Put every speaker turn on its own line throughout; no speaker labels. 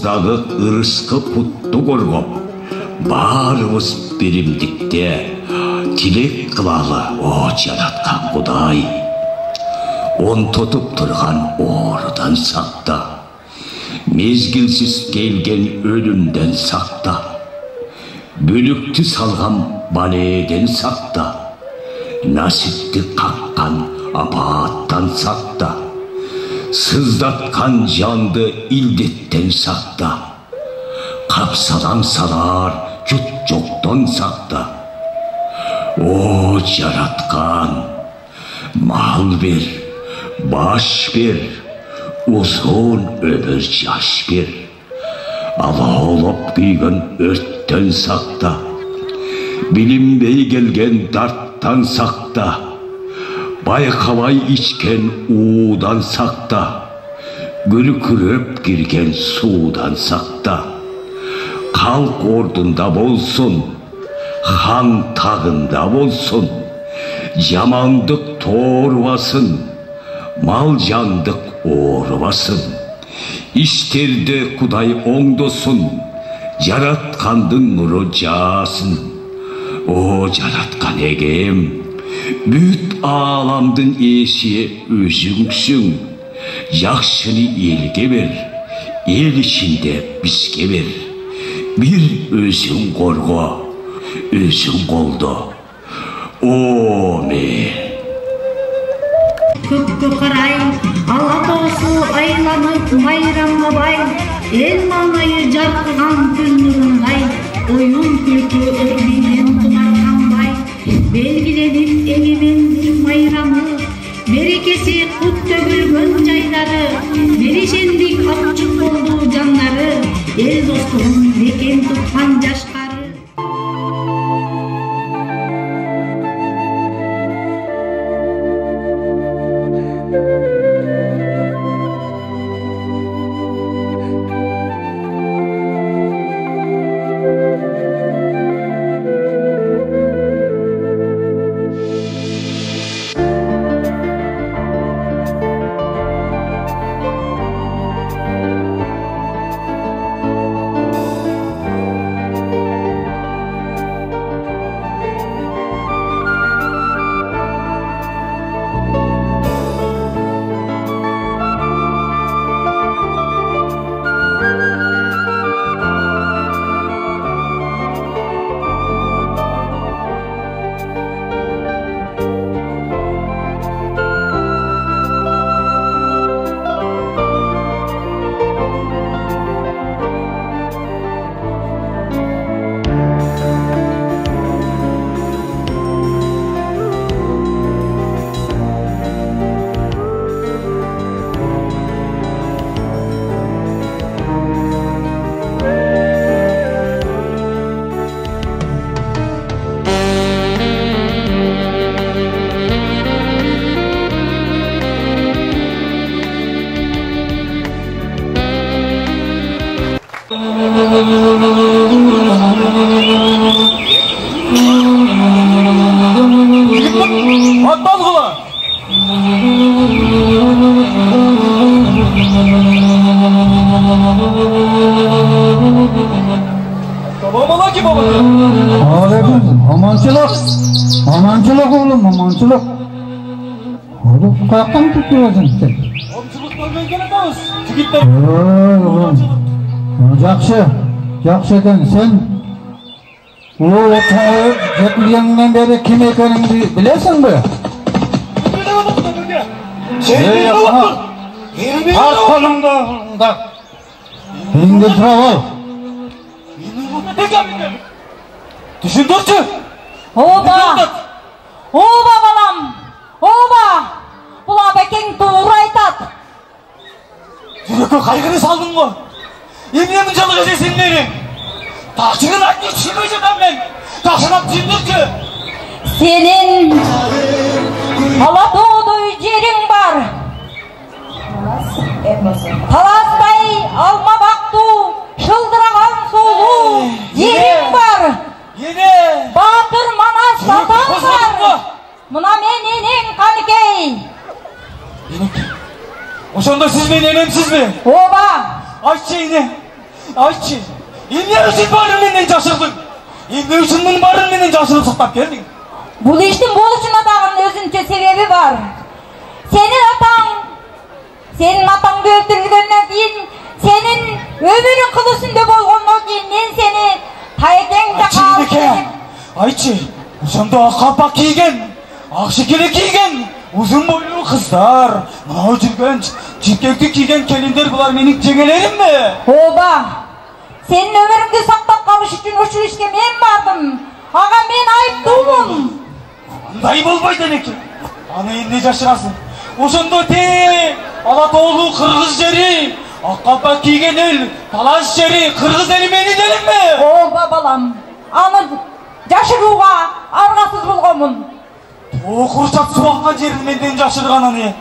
Ырысымыздағы ырысқы пұтты қорғап, барымыз берімдікте тілек қылалы о жаратқан Құдай. Он тұтып тұрған орыдан сақта, мезгілсіз келген өлімден сақта, бөлікті салған баледен сақта, насипті қаққан апаттан сақта, сыздатқан жанды илдеттен сақта, қапсадан салар жұт жоқтан сақта. О жаратқан, мал бер, баш бер, uzun ömür yaş bir. Alaolop kıygan örtten sakta, bilinmey gelgen darttan sakta, baykamay içken uğudan sakta, gülükürüp girgen sudan sakta. Halk ordunda bolsun, han tağında bolsun, yamandık torvasın, mal candık oğruvasın. İşterde Kuday oңdosun, yaratқандың nuru jasın. O yaratқан egem, büt alamdın eşi özüңsün. Yaxşını elge ber, el içinde bizge ber. Bir özün qorğa, özün qolda. Amen.
Көккө карай, ала тоосу айланып майрамга бай, эл маңайы жаркыган күн нурундай, оюн күлкү эрдинен кунарганбай, белгиленип эгемендин майрамы, берекеси кут төгүлгөн жайлары, беришендик ачык болду жандары, эл достугун бекем туткан жашкары.
Amançılık oğlum, amançılık. Oğlum, kalkan tutuyorsun sen.
Omçılık bölgen adamız. Jigitler.
Oğlum, jakşıdan sen o otağı jekliyandan beri kim ekenini bilesin mi?
Bölge adamız da bölge.
Ey Allah! Bak kolunda. Şimdi sıra
Düşündürtü.
Oba! Oba balam! Oba! Bula bekeң doğru aytat.
Жүрекке қайғыны салдың ғой. Емнемін жалығы жесен мені. Тақшығын айтты шемей жатам мен. Тақшығын түсіндірті.
Senin Алатоğdu жерің бар. Таластай алма бақту, шылдыраған солу жерің бар. Батыр Манас атаң бар. Мына мен енең Қаныкей.
Ошонда сіз бен енемсіз бе?
Оба.
Айтшы ене. Aytçı, emne üçün barın menden jaşırdın? Emne üçün bunun barın menden jaşırıp sıktap geldin?
Бұл иштин болушуна дагы өзүнчө себеби бар. Senin atаңды өлтүрүлгөндөн кийин, senin өмүрүң кылышында болгондон кийин мен сени тайкеңде калдым.
Aytчы, ошондо ак калпак кийген, ак шекеле кийген, узун бойлуу кыздар, мынау жүргөн жипкекти кийген келиндер булар менин жеңелеримби?
Ооба. Senin өмүрүңдү сактап калыш үчүн ушул ишке мен бардым. Ага мен айыптуумун.
Андай болбойт экен. Аны эмне жашырасың? Ошондо те Ала Тоолу кыргыз жери, ак калпак кийген эл, талаш жери кыргыз эли менин элимби?
Ооба балам. Аны жашырууга аргасыз болгонмун.
Тоо курчак суу аккан жерди менден жашырган аны.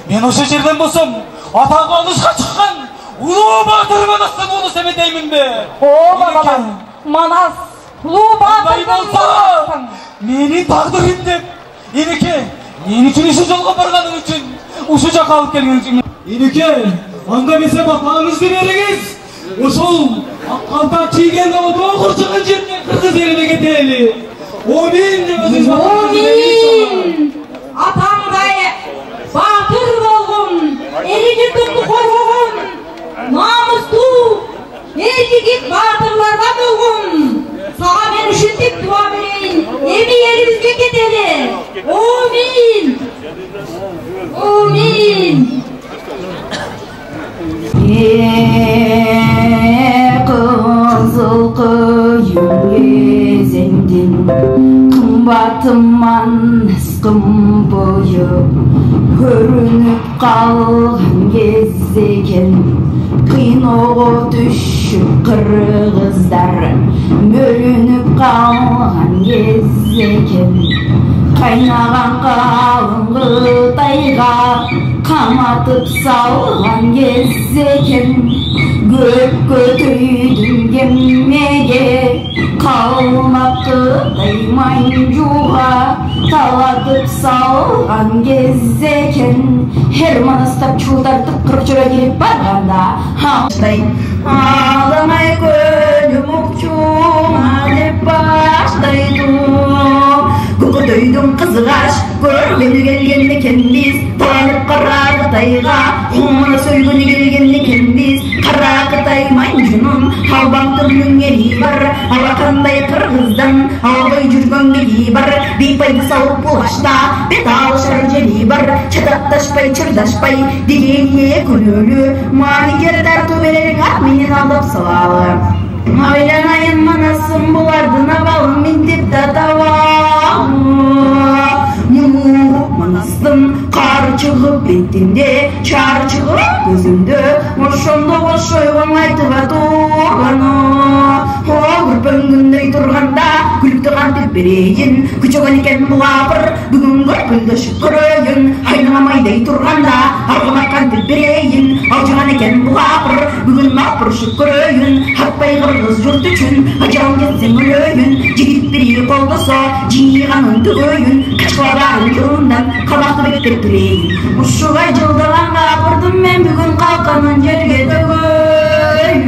Мен ошол жерден болсом, атага алышка чыккан улуу баатыр Манастын уулу семетейминби?
Ооба балам. Манас улуу баатырдын.
Менин тагдырым деп, энеке, мен үчүн ушул жолго барганың үчүн, ушул жака алып келген үчүн. Энеке, анда эмесе батаңызды бериңиз. Ошол ак калпак кийген тоо курчаган жерден кыргыз элине кетели. Амин.
Атаңдай баатыр болгон, эли журтумду коргогон, намустуу, эл жигит баатырлардан болгон. Сага мен ушинтип дуа берейин. Эми элибизге кетели. Амин. Амин. Кызыл кыйын кезеңдин кымбатыман ысқым бойы көрүнүп калган кез экен. Кыйноого түшүп кыргыздар бөлүнүп калган кез экен. Кайнаган калың Кытайга каматып салган кез экен. Көккө түйдүм кемеге калмак Кытай манжуга талатып салган кез экен. Манастап чуулдартып кырк жора кирип барганда алдамай көлүм укчуңа деп баштайдым. Көкөтөйдүн кызыгаш көргөнү келген экенбиз. Таянып кара Кытайга умуна сөйгөнү келген экенбиз. Кара Кытай манжунун албан түрлүң эли бар. Ала кандай кыргыздын албай жүргөн кели бар. Бейпайды салып булашта бет алышар жери бар. Чыдатташпай чырдашпай дегенге күнөлүү маанигер тартуу берең ак менен алдап салалы. Айланайын манасым булардын абалын мен деп татабам. Манастын кар чыгып бетинде, чар чыгып көзүмдө, ошондо ошойгон айтып атууганы. Көрпөң күндөй турганда күлүктү кантип берейин, күчөгөн экен бул абыр, бүгүн көрпөңдөшүп көрөйүн. Айныңа майдай турганда аргыма кантип берейин, алжыган экен бул абыр, бүгүн мапырышып көрөйүн. Хатпай кыргыз журт үчүн ажал кетсең өлөйүн. Жигит бири колдосо жыйганын төгөйүн. Качкаларын жолундан кабакты беттеп турейин. Ушуга жылдаганга апырдым мен бүгүн калканын жерге төгөйүн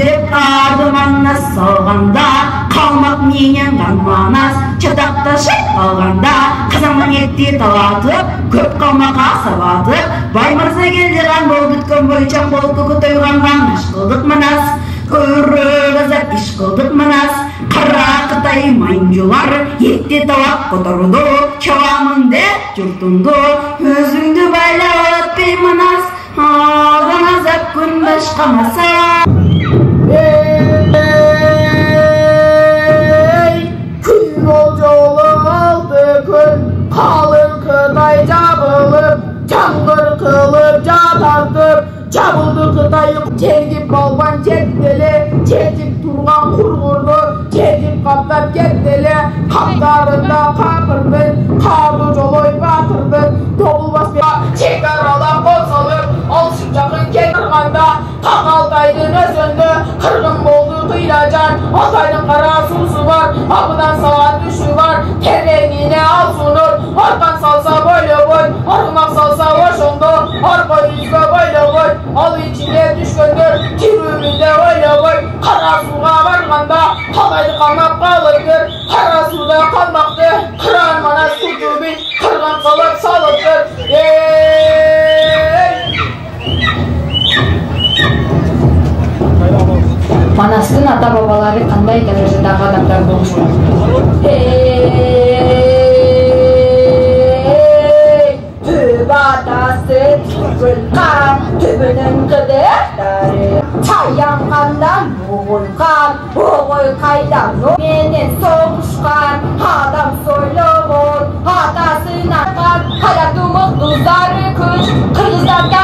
деп ардыманна салганда калмак менен Манас чатакташып калганда казандын этти талатып көп калмакка сабатып бай мырза келди кан болуп бүткөн бойчак болуп көкөтөйгөн иш кылдык Манас. Көргөзөп иш кылдык Манас. Кара Кытай манжулар этти талап которду. Чабамын деп журтумду өзүңдү байлап өтпөй Манас. Алдан азап күн башкамаса.
Kalın Kıtay jabılıp, çangır kılıp jatartıp, jabıldı Kıtay çekip balban çekteli, çekip turgan kurgurdu, çekip kaptap ketteli, kaptarında kapırdı, kaldı joloy batırdı, topulbas çekarala kol salıp, alışıp jakın ketirganda, Kakалтайдын özündü, kırgın boldu kıyracan, Altayдын kara susu var, abıdan saat düşü var, terengine al sunur, arkan salsa böyle boy, argımak salsa hoşundu, arka yüzge böyle boy, al içine düşkündür, kirümü Karasuğa barganda kalaydı kanap kalıptır. Karasuda kalmaktı. Kıran mana sucubi kırgan kalak salıptır.
Manastın ata babaları kanday derecedagi adamlar bolmuşlar. Tüb atası tübülkan, tübünün kıdırları. Çayangandan boğulkan, boğul kaydan menen soğuşkan. Adam soyluğun, atasına kan, hayatımız duzları kış, Kırgızlarga